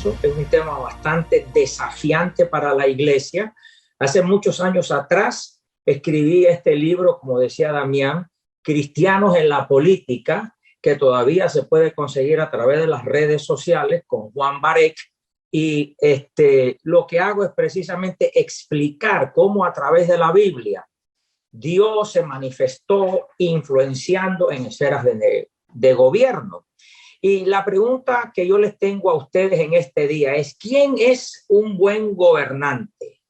poderoso, es un tema bastante desafiante para la iglesia. Hace muchos años atrás escribí este libro, como decía Damián, Cristianos en la Política, que todavía se puede conseguir a través de las redes sociales con Juan Barek. Y lo que hago es precisamente explicar cómo a través de la Biblia Dios se manifestó influenciando en esferas de gobierno. Y la pregunta que yo les tengo a ustedes en este día es: ¿quién es un buen gobernante?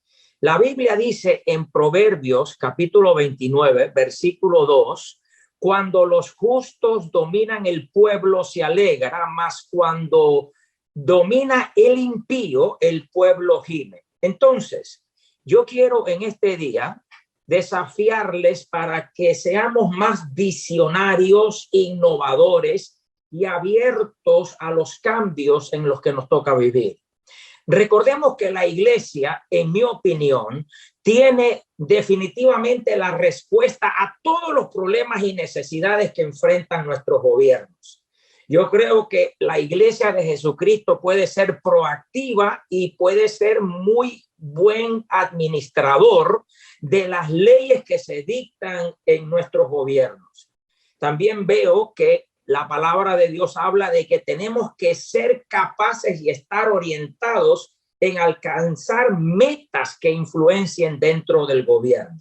La Biblia dice en Proverbios capítulo 29, versículo 2, cuando los justos dominan el pueblo se alegra, mas cuando domina el impío, el pueblo gime. Entonces, yo quiero en este día desafiarles para que seamos más visionarios, innovadores y abiertos a los cambios en los que nos toca vivir. Recordemos que la iglesia, en mi opinión, tiene definitivamente la respuesta a todos los problemas y necesidades que enfrentan nuestros gobiernos. Yo creo que la iglesia de Jesucristo puede ser proactiva y puede ser muy buen administrador de las leyes que se dictan en nuestros gobiernos. También veo que la palabra de Dios habla de que tenemos que ser capaces y estar orientados en alcanzar metas que influencien dentro del gobierno.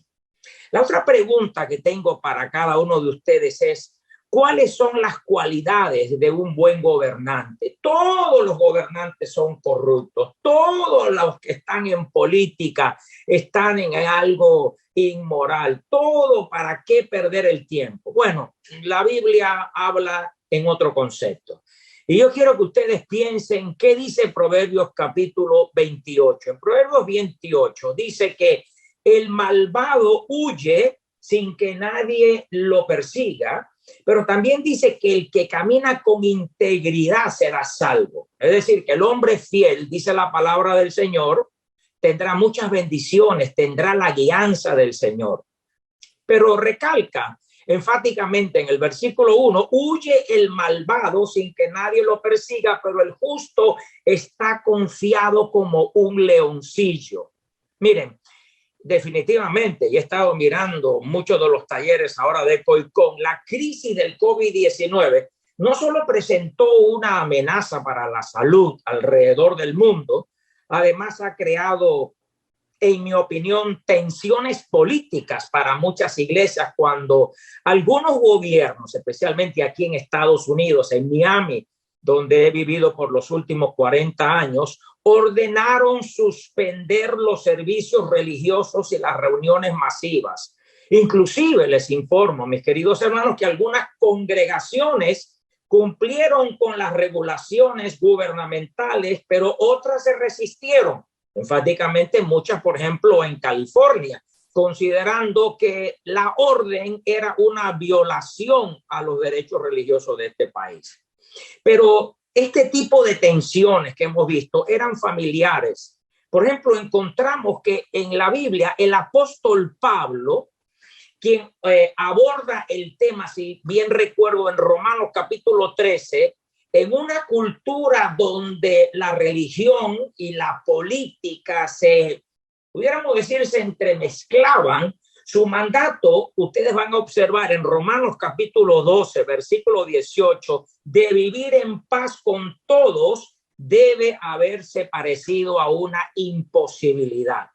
La otra pregunta que tengo para cada uno de ustedes es: ¿cuáles son las cualidades de un buen gobernante? Todos los gobernantes son corruptos. Todos los que están en política están en algo inmoral. Todo, ¿para qué perder el tiempo? Bueno, la Biblia habla en otro concepto. Y yo quiero que ustedes piensen qué dice Proverbios capítulo 28. En Proverbios 28 dice que el malvado huye sin que nadie lo persiga, pero también dice que el que camina con integridad será salvo. Es decir, que el hombre fiel, dice la palabra del Señor, tendrá muchas bendiciones, tendrá la guianza del Señor. Pero recalca enfáticamente en el versículo 1, huye el malvado sin que nadie lo persiga, pero el justo está confiado como un leoncillo. Miren, definitivamente, y he estado mirando muchos de los talleres ahora de COICON, la crisis del COVID-19 no solo presentó una amenaza para la salud alrededor del mundo, además ha creado, en mi opinión, tensiones políticas para muchas iglesias cuando algunos gobiernos, especialmente aquí en Estados Unidos, en Miami, donde he vivido por los últimos 40 años, ordenaron suspender los servicios religiosos y las reuniones masivas. Inclusive les informo, mis queridos hermanos, que algunas congregaciones cumplieron con las regulaciones gubernamentales, pero otras se resistieron. Enfáticamente muchas, por ejemplo, en California, considerando que la orden era una violación a los derechos religiosos de este país. Pero este tipo de tensiones que hemos visto eran familiares. Por ejemplo, encontramos que en la Biblia el apóstol Pablo, quien aborda el tema, si bien recuerdo, en Romanos capítulo 13, en una cultura donde la religión y la política pudiéramos decir, se entremezclaban, su mandato, ustedes van a observar en Romanos capítulo 12, versículo 18, de vivir en paz con todos, debe haberse parecido a una imposibilidad.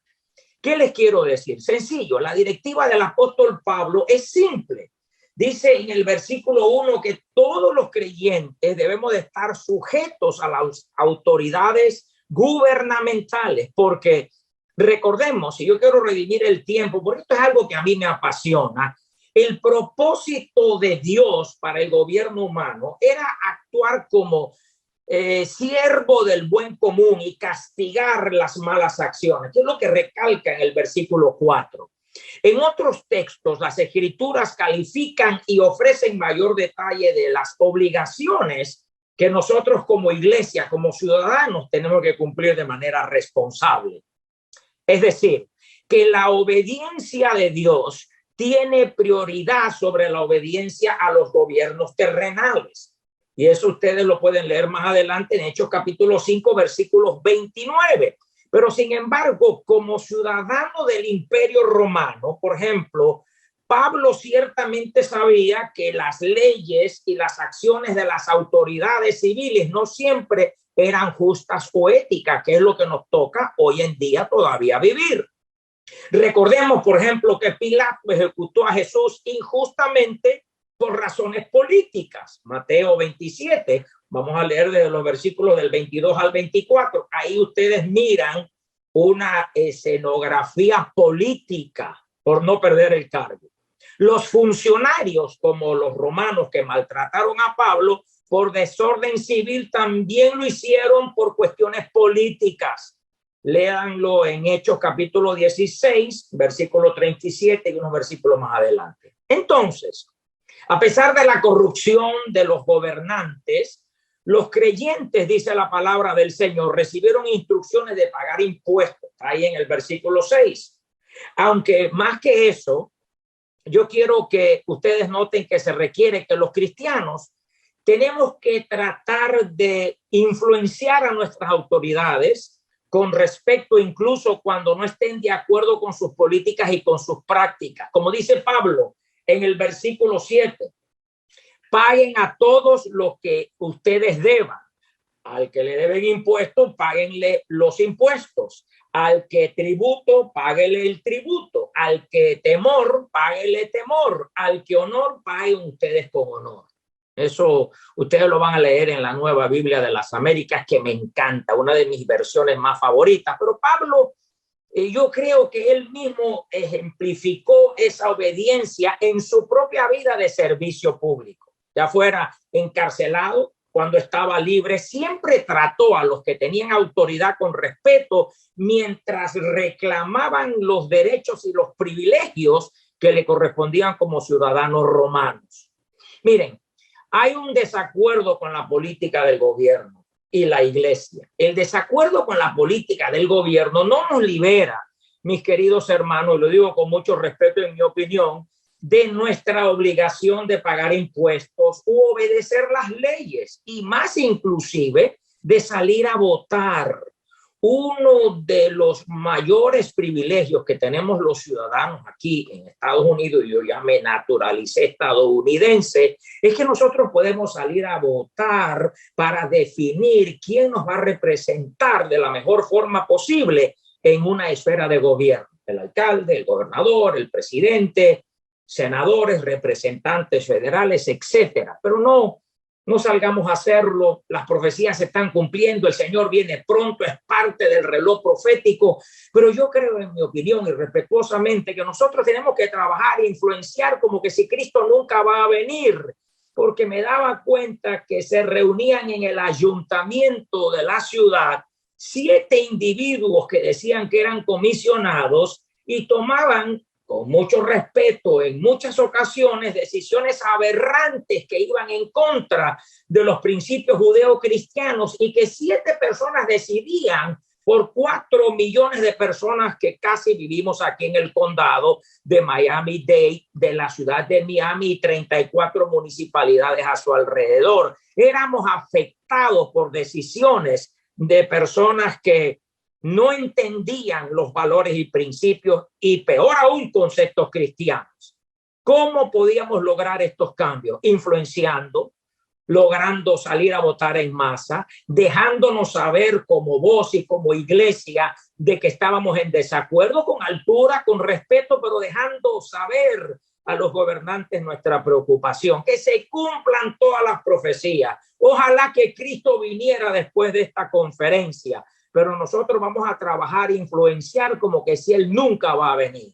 ¿Qué les quiero decir? Sencillo, la directiva del apóstol Pablo es simple. Dice en el versículo 1 que todos los creyentes debemos de estar sujetos a las autoridades gubernamentales, porque recordemos, y yo quiero redimir el tiempo, porque esto es algo que a mí me apasiona, el propósito de Dios para el gobierno humano era actuar como siervo del buen común y castigar las malas acciones, que es lo que recalca en el versículo 4. En otros textos, las escrituras califican y ofrecen mayor detalle de las obligaciones que nosotros como iglesia, como ciudadanos, tenemos que cumplir de manera responsable. Es decir, que la obediencia de Dios tiene prioridad sobre la obediencia a los gobiernos terrenales. Y eso ustedes lo pueden leer más adelante en Hechos capítulo 5, versículos 29. Pero sin embargo, como ciudadano del Imperio Romano, por ejemplo, Pablo ciertamente sabía que las leyes y las acciones de las autoridades civiles no siempre eran justas o éticas, que es lo que nos toca hoy en día todavía vivir. Recordemos, por ejemplo, que Pilato ejecutó a Jesús injustamente por razones políticas. Mateo 27, vamos a leer desde los versículos del 22 al 24. Ahí ustedes miran una escenografía política por no perder el cargo. Los funcionarios, como los romanos que maltrataron a Pablo por desorden civil, también lo hicieron por cuestiones políticas. Léanlo en Hechos capítulo 16, versículo 37 y unos versículos más adelante. Entonces, a pesar de la corrupción de los gobernantes, los creyentes, dice la palabra del Señor, recibieron instrucciones de pagar impuestos. Ahí en el versículo 6. Aunque más que eso, yo quiero que ustedes noten que se requiere que los cristianos tenemos que tratar de influenciar a nuestras autoridades con respecto, incluso cuando no estén de acuerdo con sus políticas y con sus prácticas. Como dice Pablo en el versículo 7, paguen a todos los que ustedes deban. Al que le deben impuestos, páguenle los impuestos. Al que tributo, páguele el tributo. Al que temor, páguele temor. Al que honor, paguen ustedes con honor. Eso ustedes lo van a leer en la Nueva Biblia de las Américas, que me encanta, una de mis versiones más favoritas. Pero Pablo, yo creo que él mismo ejemplificó esa obediencia en su propia vida de servicio público. Ya fuera encarcelado, cuando estaba libre, siempre trató a los que tenían autoridad con respeto mientras reclamaban los derechos y los privilegios que le correspondían como ciudadanos romanos. Miren, hay un desacuerdo con la política del gobierno y la iglesia. El desacuerdo con la política del gobierno no nos libera, mis queridos hermanos, y lo digo con mucho respeto en mi opinión, de nuestra obligación de pagar impuestos u obedecer las leyes, y más inclusive de salir a votar. Uno de los mayores privilegios que tenemos los ciudadanos aquí en Estados Unidos, y yo ya me naturalicé estadounidense, es que nosotros podemos salir a votar para definir quién nos va a representar de la mejor forma posible en una esfera de gobierno. El alcalde, el gobernador, el presidente, senadores, representantes federales, etcétera. Pero no salgamos a hacerlo. Las profecías se están cumpliendo, el Señor viene pronto, es parte del reloj profético, pero yo creo, en mi opinión y respetuosamente, que nosotros tenemos que trabajar e influenciar como que si Cristo nunca va a venir, porque me daba cuenta que se reunían en el ayuntamiento de la ciudad 7 individuos que decían que eran comisionados y tomaban con mucho respeto, en muchas ocasiones, decisiones aberrantes que iban en contra de los principios judeocristianos, y que 7 personas decidían por 4 millones de personas que casi vivimos aquí en el condado de Miami-Dade, de la ciudad de Miami y 34 municipalidades a su alrededor. Éramos afectados por decisiones de personas que no entendían los valores y principios, y peor aún, conceptos cristianos. ¿Cómo podíamos lograr estos cambios? Influenciando, logrando salir a votar en masa, dejándonos saber como voz y como iglesia de que estábamos en desacuerdo, con altura, con respeto, pero dejando saber a los gobernantes nuestra preocupación, que se cumplan todas las profecías. Ojalá que Cristo viniera después de esta conferencia, pero nosotros vamos a trabajar e influenciar como que si él nunca va a venir.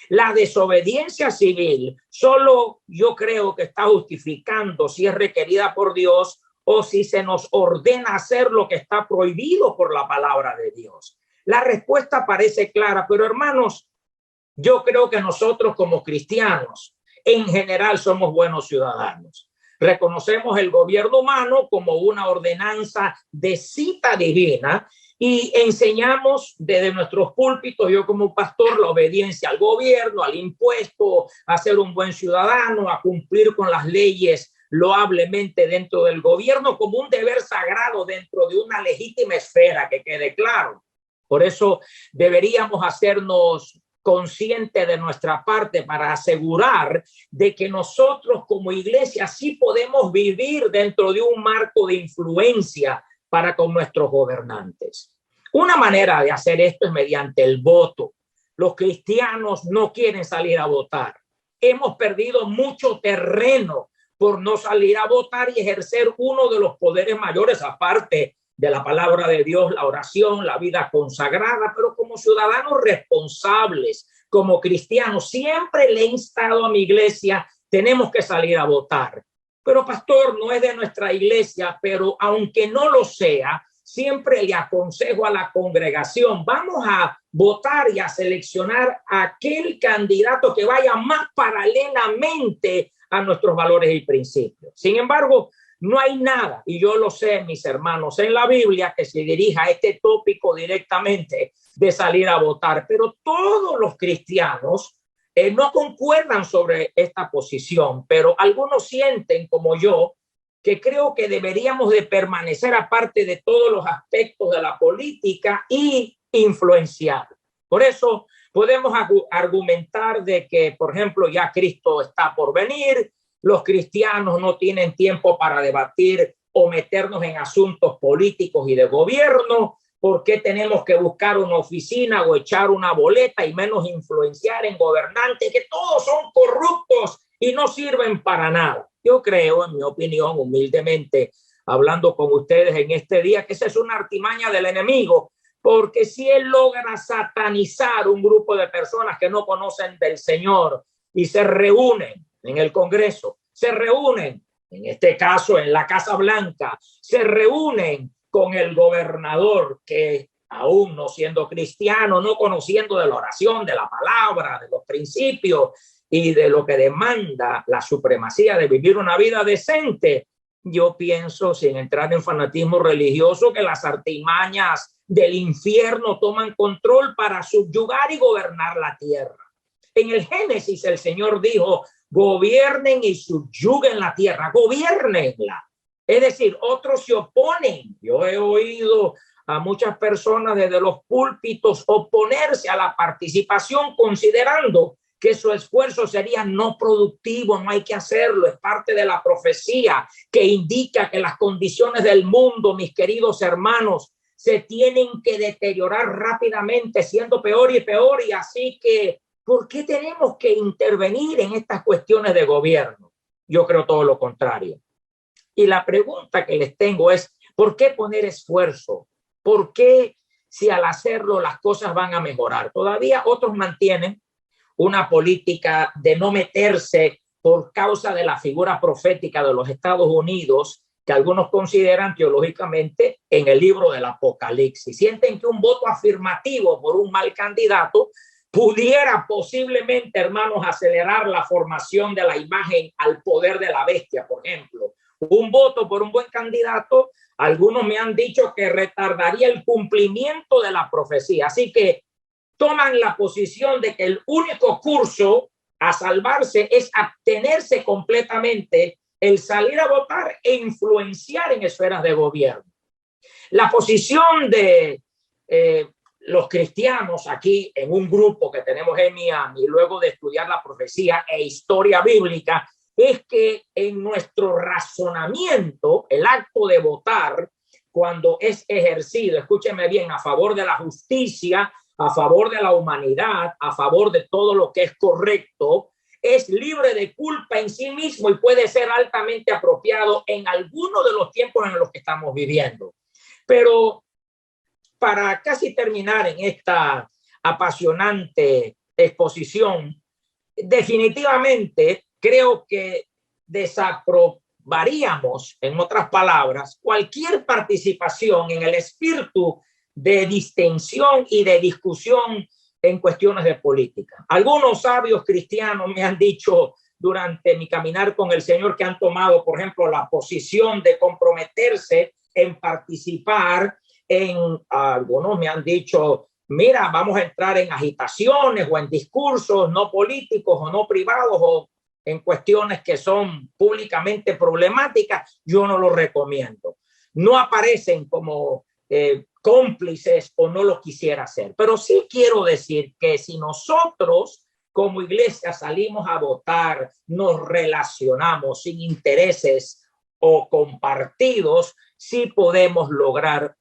La desobediencia civil solo yo creo que está justificando si es requerida por Dios o si se nos ordena hacer lo que está prohibido por la palabra de Dios. La respuesta parece clara, pero hermanos, yo creo que nosotros como cristianos en general somos buenos ciudadanos. Reconocemos el gobierno humano como una ordenanza de cita divina y enseñamos desde nuestros púlpitos, yo como pastor, la obediencia al gobierno, al impuesto, a ser un buen ciudadano, a cumplir con las leyes loablemente dentro del gobierno como un deber sagrado dentro de una legítima esfera, que quede claro. Por eso deberíamos hacernos conscientes de nuestra parte para asegurar de que nosotros como iglesia sí podemos vivir dentro de un marco de influencia para con nuestros gobernantes. Una manera de hacer esto es mediante el voto. Los cristianos no quieren salir a votar. Hemos perdido mucho terreno por no salir a votar y ejercer uno de los poderes mayores, aparte de la palabra de Dios, la oración, la vida consagrada, pero como ciudadanos responsables, como cristianos, siempre le he instado a mi iglesia, tenemos que salir a votar. Pero pastor, no es de nuestra iglesia, pero aunque no lo sea, siempre le aconsejo a la congregación, vamos a votar y a seleccionar a aquel candidato que vaya más paralelamente a nuestros valores y principios. Sin embargo, no hay nada, y yo lo sé, mis hermanos, en la Biblia que se dirija a este tópico directamente de salir a votar, pero todos los cristianos no concuerdan sobre esta posición, pero algunos sienten, como yo, que creo que deberíamos de permanecer aparte de todos los aspectos de la política y influenciar. Por eso podemos argumentar de que, por ejemplo, ya Cristo está por venir, los cristianos no tienen tiempo para debatir o meternos en asuntos políticos y de gobierno. ¿Por qué tenemos que buscar una oficina o echar una boleta y menos influenciar en gobernantes que todos son corruptos y no sirven para nada? Yo creo, en mi opinión, humildemente, hablando con ustedes en este día, que esa es una artimaña del enemigo, porque si él logra satanizar un grupo de personas que no conocen del Señor y se reúnen en el Congreso, se reúnen, en este caso en la Casa Blanca, se reúnen con el gobernador que aún no siendo cristiano, no conociendo de la oración, de la palabra, de los principios y de lo que demanda la supremacía de vivir una vida decente, yo pienso, sin entrar en fanatismo religioso, que las artimañas del infierno toman control para subyugar y gobernar la tierra. En el Génesis el Señor dijo, gobiernen y subyuguen la tierra, gobiernenla. Es decir, otros se oponen. Yo he oído a muchas personas desde los púlpitos oponerse a la participación, considerando que su esfuerzo sería no productivo, no hay que hacerlo, es parte de la profecía que indica que las condiciones del mundo, mis queridos hermanos, se tienen que deteriorar rápidamente, siendo peor y peor, y así que, ¿por qué tenemos que intervenir en estas cuestiones de gobierno? Yo creo todo lo contrario. Y la pregunta que les tengo es, ¿por qué poner esfuerzo? ¿Por qué si al hacerlo las cosas van a mejorar? Todavía otros mantienen una política de no meterse por causa de la figura profética de los Estados Unidos, que algunos consideran teológicamente en el libro del Apocalipsis. Sienten que un voto afirmativo por un mal candidato pudiera posiblemente, hermanos, acelerar la formación de la imagen al poder de la bestia, por ejemplo. Un voto por un buen candidato, algunos me han dicho que retardaría el cumplimiento de la profecía. Así que toman la posición de que el único curso a salvarse es abstenerse completamente, el salir a votar e influenciar en esferas de gobierno. La posición de los cristianos aquí en un grupo que tenemos en Miami, luego de estudiar la profecía e historia bíblica, es que en nuestro razonamiento, el acto de votar, cuando es ejercido, escúcheme bien, a favor de la justicia, a favor de la humanidad, a favor de todo lo que es correcto, es libre de culpa en sí mismo y puede ser altamente apropiado en alguno de los tiempos en los que estamos viviendo. Pero para casi terminar en esta apasionante exposición, definitivamente creo que desaprobaríamos, en otras palabras, cualquier participación en el espíritu de distensión y de discusión en cuestiones de política. Algunos sabios cristianos me han dicho durante mi caminar con el Señor que han tomado, por ejemplo, la posición de comprometerse en participar en, algunos me han dicho, mira, vamos a entrar en agitaciones o en discursos no políticos o no privados o en cuestiones que son públicamente problemáticas, yo no lo recomiendo. No aparecen como cómplices o no lo quisiera hacer. Pero sí quiero decir que si nosotros como iglesia salimos a votar, nos relacionamos sin intereses o compartidos, sí podemos lograr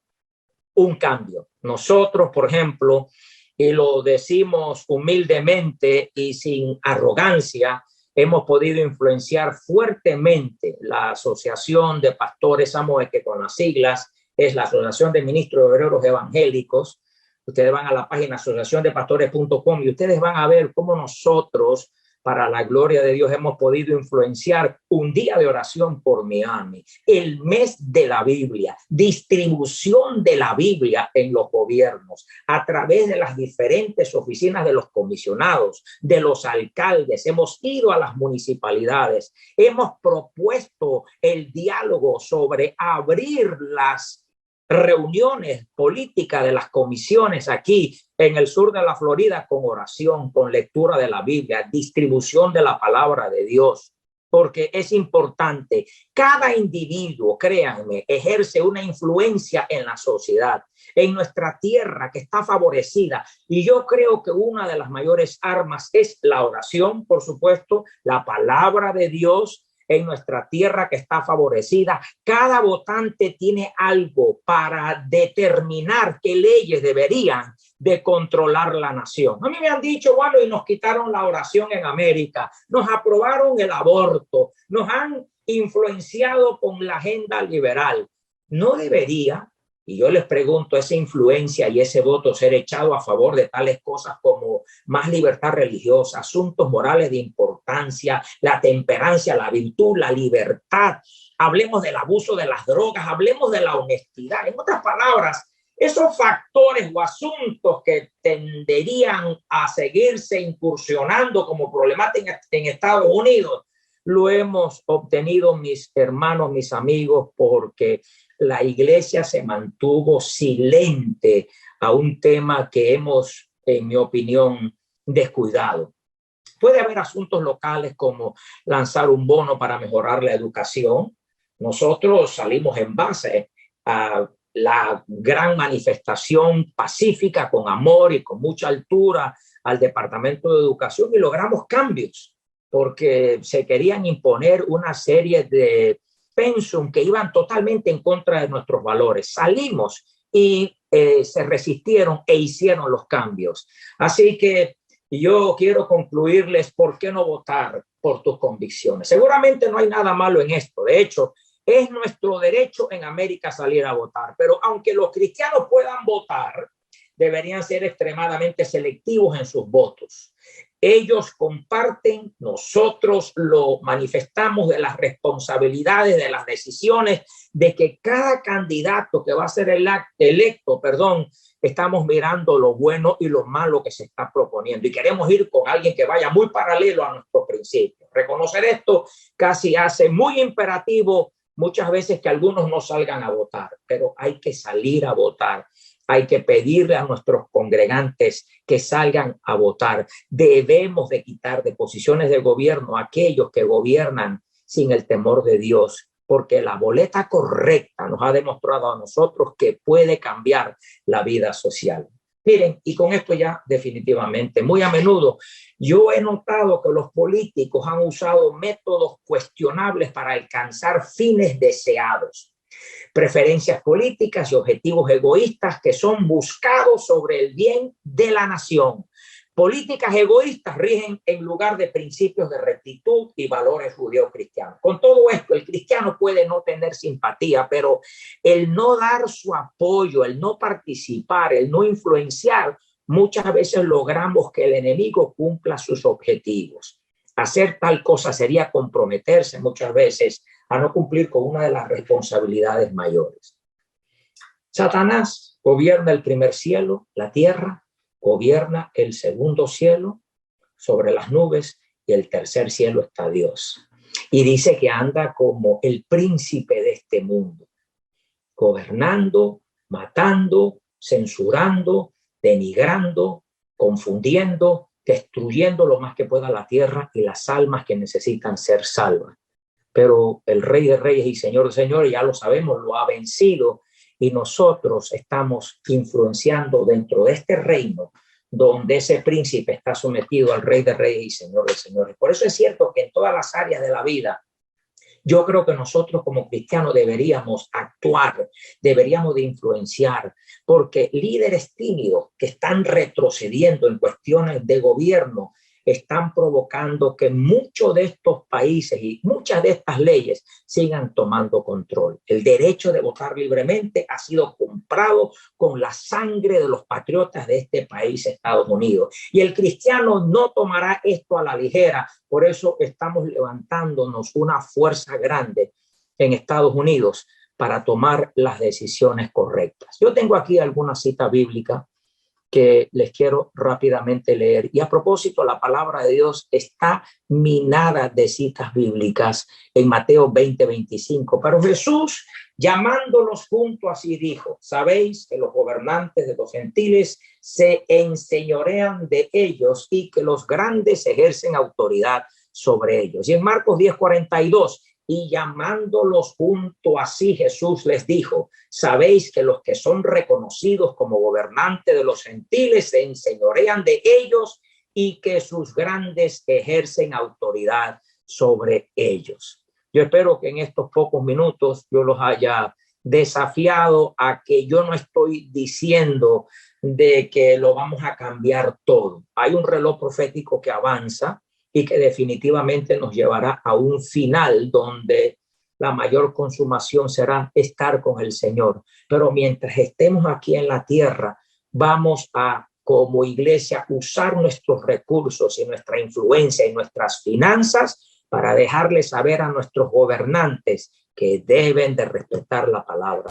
un cambio. Nosotros, por ejemplo, y lo decimos humildemente y sin arrogancia, hemos podido influenciar fuertemente la Asociación de Pastores Samoe, que con las siglas es la Asociación de Ministros de Obreros Evangélicos. Ustedes van a la página asociaciondepastores.com y ustedes van a ver cómo nosotros, para la gloria de Dios, hemos podido influenciar un día de oración por Miami, el mes de la Biblia, distribución de la Biblia en los gobiernos, a través de las diferentes oficinas de los comisionados, de los alcaldes. Hemos ido a las municipalidades, hemos propuesto el diálogo sobre abrir las reuniones políticas de las comisiones aquí en el sur de la Florida con oración, con lectura de la Biblia, distribución de la palabra de Dios, porque es importante. Cada individuo, créanme, ejerce una influencia en la sociedad, en nuestra tierra que está favorecida. Y yo creo que una de las mayores armas es la oración, por supuesto, la palabra de Dios, en nuestra tierra que está favorecida. Cada votante tiene algo para determinar qué leyes deberían de controlar la nación. A mí me han dicho, bueno, y nos quitaron la oración en América, nos aprobaron el aborto, nos han influenciado con la agenda liberal. No debería, y yo les pregunto, esa influencia y ese voto ser echado a favor de tales cosas como más libertad religiosa, asuntos morales de importancia, la temperancia, la virtud, la libertad. Hablemos del abuso de las drogas, hablemos de la honestidad. En otras palabras, esos factores o asuntos que tenderían a seguirse incursionando como problemática en Estados Unidos, lo hemos obtenido, mis hermanos, mis amigos, porque la iglesia se mantuvo silente a un tema que hemos, en mi opinión, descuidado. Puede haber asuntos locales como lanzar un bono para mejorar la educación. Nosotros salimos en base a la gran manifestación pacífica, con amor y con mucha altura al Departamento de Educación, y logramos cambios porque se querían imponer una serie de pensum que iban totalmente en contra de nuestros valores. Salimos y se resistieron e hicieron los cambios. Así que yo quiero concluirles por qué no votar por tus convicciones. Seguramente no hay nada malo en esto. De hecho, es nuestro derecho en América salir a votar. Pero aunque los cristianos puedan votar, deberían ser extremadamente selectivos en sus votos. Ellos comparten, nosotros lo manifestamos, de las responsabilidades, de las decisiones, de que cada candidato que va a ser electo, estamos mirando lo bueno y lo malo que se está proponiendo y queremos ir con alguien que vaya muy paralelo a nuestros principios. Reconocer esto casi hace muy imperativo muchas veces que algunos no salgan a votar, pero hay que salir a votar. Hay que pedirle a nuestros congregantes que salgan a votar. Debemos de quitar de posiciones de gobierno a aquellos que gobiernan sin el temor de Dios, porque la boleta correcta nos ha demostrado a nosotros que puede cambiar la vida social. Miren, y con esto ya definitivamente, muy a menudo yo he notado que los políticos han usado métodos cuestionables para alcanzar fines deseados. Preferencias políticas y objetivos egoístas que son buscados sobre el bien de la nación. Políticas egoístas rigen en lugar de principios de rectitud y valores judeocristianos. Con todo esto, el cristiano puede no tener simpatía, pero el no dar su apoyo, el no participar, el no influenciar, muchas veces logramos que el enemigo cumpla sus objetivos. Hacer tal cosa sería comprometerse muchas veces a no cumplir con una de las responsabilidades mayores. Satanás gobierna el primer cielo, la tierra, gobierna el segundo cielo sobre las nubes, y el tercer cielo está Dios. Y dice que anda como el príncipe de este mundo, gobernando, matando, censurando, denigrando, confundiendo, destruyendo lo más que pueda la tierra y las almas que necesitan ser salvas. Pero el Rey de Reyes y Señor de Señores, ya lo sabemos, lo ha vencido, y nosotros estamos influenciando dentro de este reino donde ese príncipe está sometido al Rey de Reyes y Señor de Señores. Por eso es cierto que en todas las áreas de la vida, yo creo que nosotros como cristianos deberíamos actuar, deberíamos de influenciar, porque líderes tímidos que están retrocediendo en cuestiones de gobierno están provocando que muchos de estos países y muchas de estas leyes sigan tomando control. El derecho de votar libremente ha sido comprado con la sangre de los patriotas de este país, Estados Unidos. Y el cristiano no tomará esto a la ligera. Por eso estamos levantándonos una fuerza grande en Estados Unidos para tomar las decisiones correctas. Yo tengo aquí alguna cita bíblica que les quiero rápidamente leer. Y a propósito, la palabra de Dios está minada de citas bíblicas en Mateo 20:25. Pero Jesús, llamándolos junto, así dijo: sabéis que los gobernantes de los gentiles se enseñorean de ellos y que los grandes ejercen autoridad sobre ellos. Y en Marcos 10:42, y llamándolos junto a sí, Jesús les dijo: sabéis que los que son reconocidos como gobernantes de los gentiles se enseñorean de ellos y que sus grandes ejercen autoridad sobre ellos. Yo espero que en estos pocos minutos yo los haya desafiado a que yo no estoy diciendo de que lo vamos a cambiar todo. Hay un reloj profético que avanza y que definitivamente nos llevará a un final donde la mayor consumación será estar con el Señor. Pero mientras estemos aquí en la tierra, vamos a, como iglesia, usar nuestros recursos y nuestra influencia y nuestras finanzas para dejarles saber a nuestros gobernantes que deben de respetar la palabra.